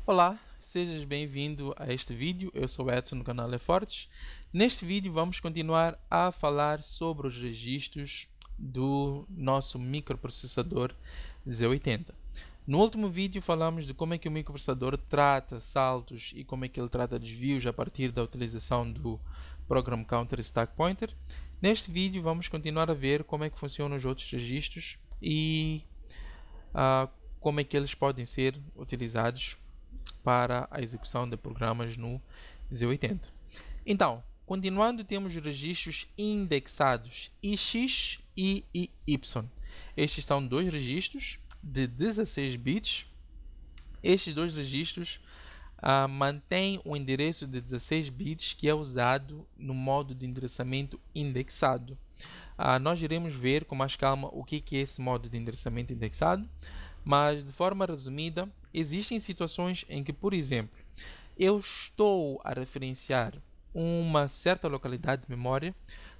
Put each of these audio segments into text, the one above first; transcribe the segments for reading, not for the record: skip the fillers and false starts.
Olá, sejas bem-vindo a este vídeo. Eu sou Edson do canal Efortes. Neste vídeo vamos continuar a falar sobre os registros do nosso microprocessador Z80. No último vídeo falamos de como é que o microprocessador trata saltos e como é que ele trata desvios a partir da utilização do Program Counter Stack Pointer. Neste vídeo vamos continuar a ver como é que funcionam os outros registros e como é que eles podem ser utilizados para a execução de programas no Z80. Então, continuando, temos os registros indexados IX e IY. Estes são dois registros de 16 bits. Estes dois registros mantêm o endereço de 16 bits que é usado no modo de endereçamento indexado. Nós iremos ver com mais calma o que é esse modo de endereçamento indexado, mas de forma resumida, existem situações em que, por exemplo, eu estou a referenciar uma certa localidade de memória,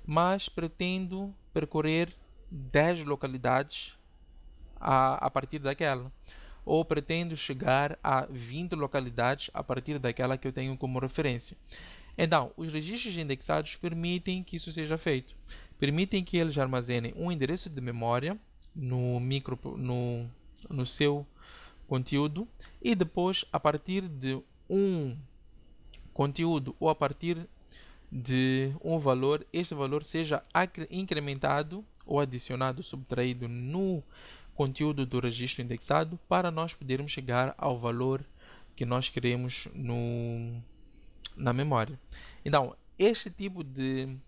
mas pretendo percorrer 10 localidades a partir daquela, ou pretendo chegar a 20 localidades a partir daquela que eu tenho como referência. Então, os registros indexados permitem que isso seja feito. Permitem que eles armazenem um endereço de memória no seu conteúdo e depois, a partir de um conteúdo ou a partir de um valor, este valor seja incrementado ou adicionado, subtraído no conteúdo do registro indexado para nós podermos chegar ao valor que nós queremos na memória. Então, este tipo de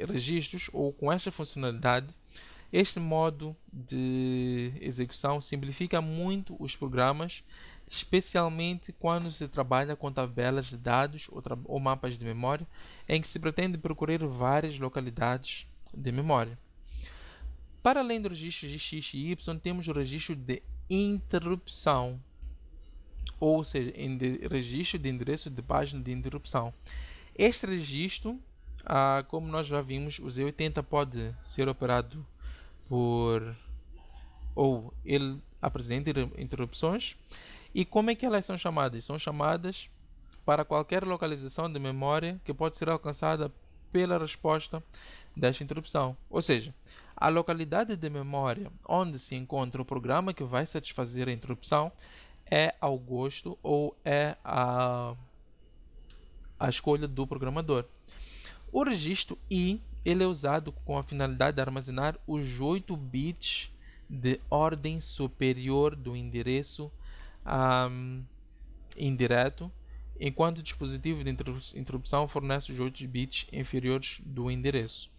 registros ou com esta funcionalidade, este modo de execução simplifica muito os programas, especialmente quando se trabalha com tabelas de dados ou mapas de memória, em que se pretende percorrer várias localidades de memória. Para além dos registros de X e Y, temos o registro de interrupção, ou seja, registro de endereço de página de interrupção. Este registro, como nós já vimos, o Z80 pode ser operado ou ele apresenta interrupções. E como é que elas são chamadas? São chamadas para qualquer localização de memória que pode ser alcançada pela resposta desta interrupção. Ou seja, a localidade de memória onde se encontra o programa que vai satisfazer a interrupção é ao gosto ou é a escolha do programador. O registro I ele é usado com a finalidade de armazenar os 8 bits de ordem superior do endereço indireto, enquanto o dispositivo de interrupção fornece os 8 bits inferiores do endereço.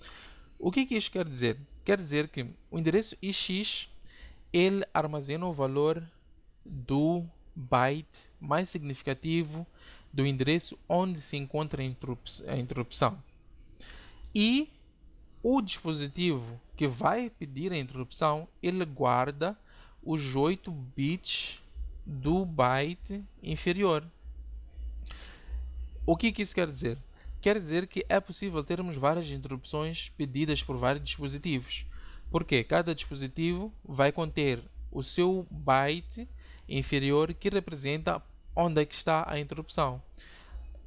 O que isso quer dizer? Quer dizer que o endereço IX ele armazena o valor do byte mais significativo do endereço onde se encontra a interrupção. E o dispositivo que vai pedir a interrupção, ele guarda os 8 bits do byte inferior. O que isso quer dizer? Quer dizer que é possível termos várias interrupções pedidas por vários dispositivos, porque cada dispositivo vai conter o seu byte inferior que representa onde é que está a interrupção.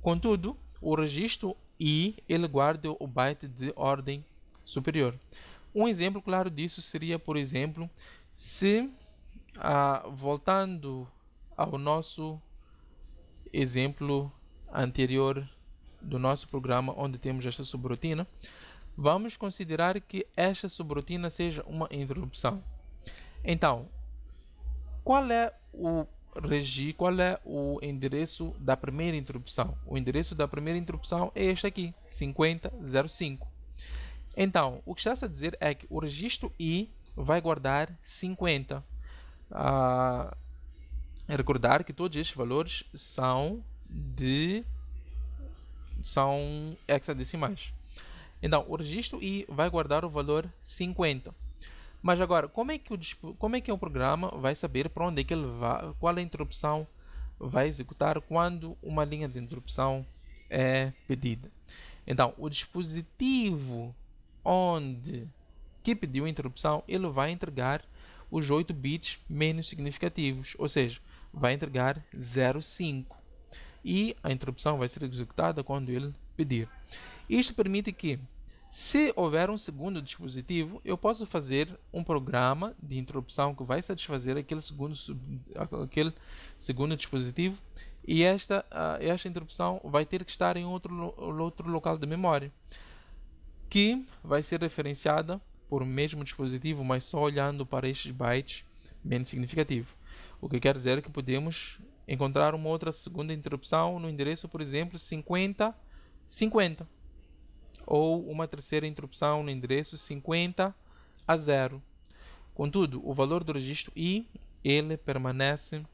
Contudo, o registro I ele guarda o byte de ordem superior. Um exemplo claro disso seria, por exemplo, se voltando ao nosso exemplo anterior do nosso programa onde temos esta subrotina, vamos considerar que esta subrotina seja uma interrupção. Então, qual é o endereço da primeira interrupção? O endereço da primeira interrupção é este aqui, 5005. Então, o que está a dizer é que o registro I vai guardar 50. Recordar que todos estes valores são hexadecimais. Então, o registro I vai guardar o valor 50. Mas agora, como é que o programa vai saber para onde é que ele vai, qual é a interrupção vai executar quando uma linha de interrupção é pedida? Então, o dispositivo que pediu a interrupção, ele vai entregar os 8 bits menos significativos, ou seja, vai entregar 0,5 e a interrupção vai ser executada quando ele pedir. Isto permite que, se houver um segundo dispositivo, eu posso fazer um programa de interrupção que vai satisfazer aquele segundo dispositivo, e esta interrupção vai ter que estar em outro local de memória, que vai ser referenciada por mesmo dispositivo, mas só olhando para estes bytes menos significativos. O que quer dizer que podemos encontrar uma outra segunda interrupção no endereço, por exemplo, 5050, ou uma terceira interrupção no endereço 50 a 0. Contudo, o valor do registro I ele permanece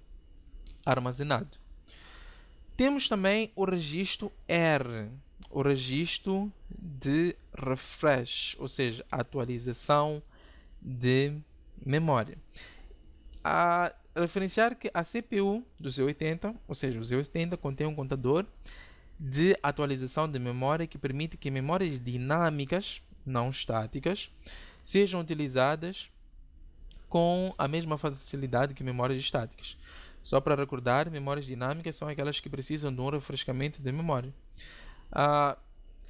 armazenado. Temos também o registro R, o registro de refresh, ou seja, atualização de memória. A referenciar que a CPU do Z80, ou seja, o Z80 contém um contador de atualização de memória que permite que memórias dinâmicas, não estáticas, sejam utilizadas com a mesma facilidade que memórias estáticas. Só para recordar, memórias dinâmicas são aquelas que precisam de um refrescamento de memória.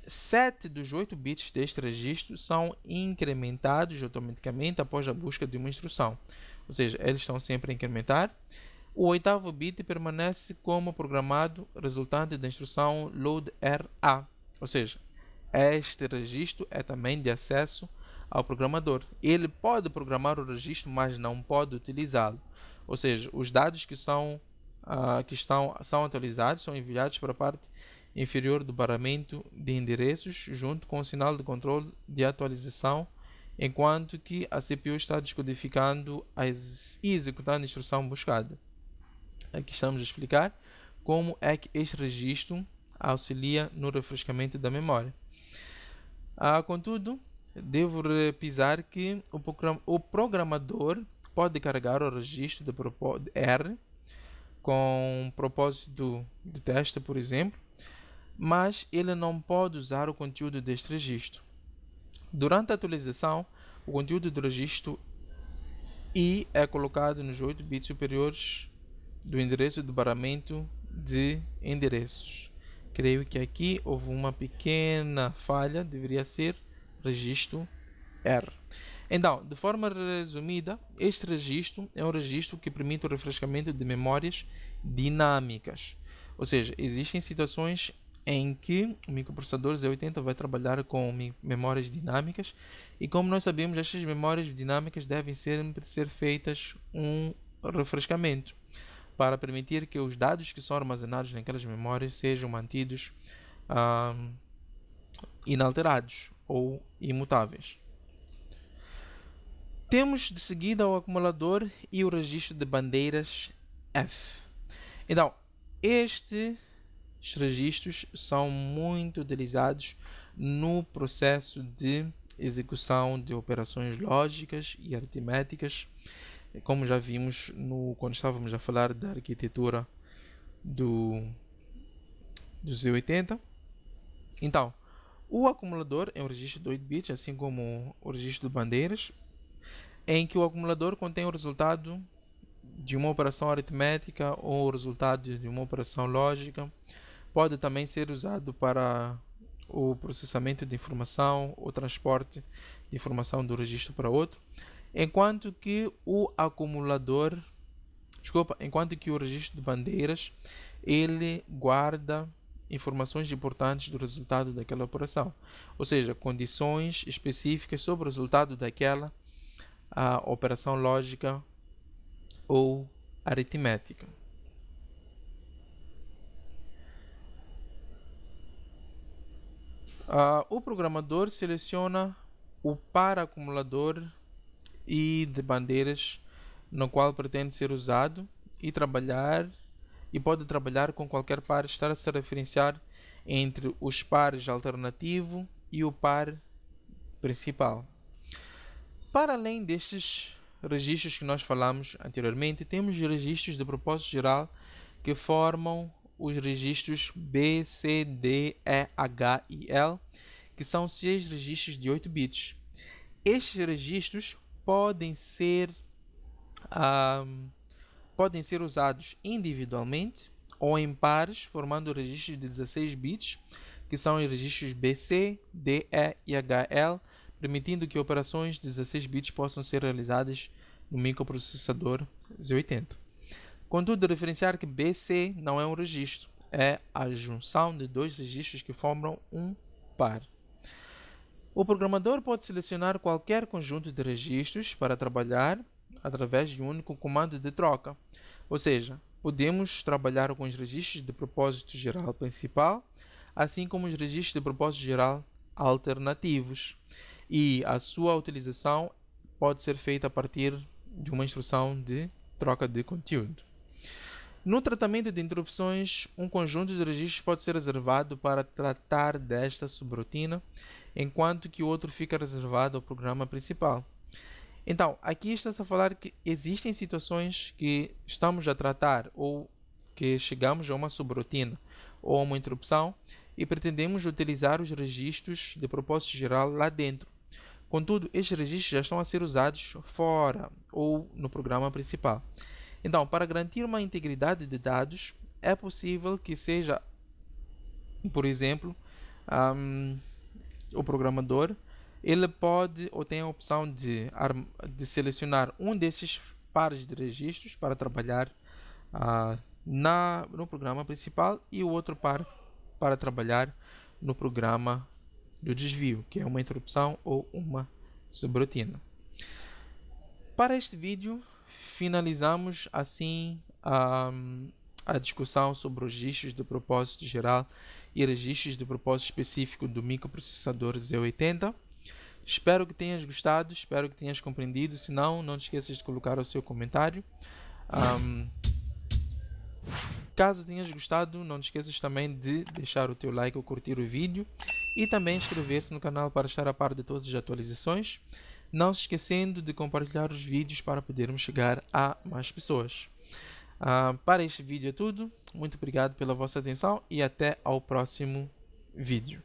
7 dos 8 bits deste registro são incrementados automaticamente após a busca de uma instrução. Ou seja, eles estão sempre a incrementar. O oitavo bit permanece como programado, resultante da instrução loadRA. Ou seja, este registro é também de acesso ao programador. Ele pode programar o registro, mas não pode utilizá-lo. Ou seja, os dados que são atualizados são enviados para a parte inferior do barramento de endereços, junto com o sinal de controle de atualização, enquanto que a CPU está descodificando e executando a instrução buscada. Aqui estamos a explicar como é que este registro auxilia no refrescamento da memória. Contudo, devo repisar que o programador pode carregar o registro de R com propósito de teste, por exemplo, mas ele não pode usar o conteúdo deste registro. Durante a atualização, o conteúdo do registro I é colocado nos 8 bits superiores do endereço do barramento de endereços. Creio que aqui houve uma pequena falha, deveria ser registro R. Então, de forma resumida, este registro é um registro que permite o refrescamento de memórias dinâmicas. Ou seja, existem situações em que o microprocessador Z80 vai trabalhar com memórias dinâmicas, e como nós sabemos, estas memórias dinâmicas devem sempre ser feitas um refrescamento para permitir que os dados que são armazenados naquelas memórias sejam mantidos inalterados ou imutáveis. Temos de seguida o acumulador e o registro de bandeiras F. Então, estes registros são muito utilizados no processo de execução de operações lógicas e aritméticas, como já vimos quando estávamos a falar da arquitetura do Z80. Então, o acumulador é um registro de 8 bits, assim como o registro de bandeiras, em que o acumulador contém o resultado de uma operação aritmética ou o resultado de uma operação lógica. Pode também ser usado para o processamento de informação, o transporte de informação do registro para outro, enquanto que o registro de bandeiras ele guarda informações importantes do resultado daquela operação, ou seja, condições específicas sobre o resultado daquela operação lógica ou aritmética. O programador seleciona o par acumulador e de bandeiras no qual pretende ser usado e pode trabalhar com qualquer par, estar a se referenciar entre os pares alternativo e o par principal. Para além destes registros que nós falamos anteriormente, temos registros de propósito geral que formam os registros B, C, D, E, H e L, que são 6 registros de 8 bits. Estes registros podem ser podem ser usados individualmente ou em pares, formando registros de 16 bits, que são os registros BC, DE e HL, permitindo que operações de 16 bits possam ser realizadas no microprocessador Z80. Contudo, referenciar que BC não é um registro, é a junção de dois registros que formam um par. O programador pode selecionar qualquer conjunto de registros para trabalhar através de um único comando de troca. Ou seja, podemos trabalhar com os registros de propósito geral principal, assim como os registros de propósito geral alternativos. E a sua utilização pode ser feita a partir de uma instrução de troca de conteúdo. No tratamento de interrupções, um conjunto de registros pode ser reservado para tratar desta subrotina, enquanto que o outro fica reservado ao programa principal. Então, aqui está-se a falar que existem situações que estamos a tratar ou que chegamos a uma subrotina ou a uma interrupção e pretendemos utilizar os registros de propósito geral lá dentro. Contudo, estes registros já estão a ser usados fora ou no programa principal. Então, para garantir uma integridade de dados, é possível que seja, por exemplo, o programador, ele pode ou tem a opção de selecionar um desses pares de registros para trabalhar no programa principal e o outro par para trabalhar no programa do desvio, que é uma interrupção ou uma subrotina. Para este vídeo, finalizamos assim a discussão sobre os registros de propósito geral e registros de propósito específico do microprocessador Z80. Espero que tenhas gostado, espero que tenhas compreendido. Se não, não te esqueças de colocar o seu comentário. Caso tenhas gostado, não te esqueças também de deixar o teu like ou curtir o vídeo e também inscrever-se no canal para estar a par de todas as atualizações. Não se esquecendo de compartilhar os vídeos para podermos chegar a mais pessoas. Para este vídeo é tudo. Muito obrigado pela vossa atenção e até ao próximo vídeo.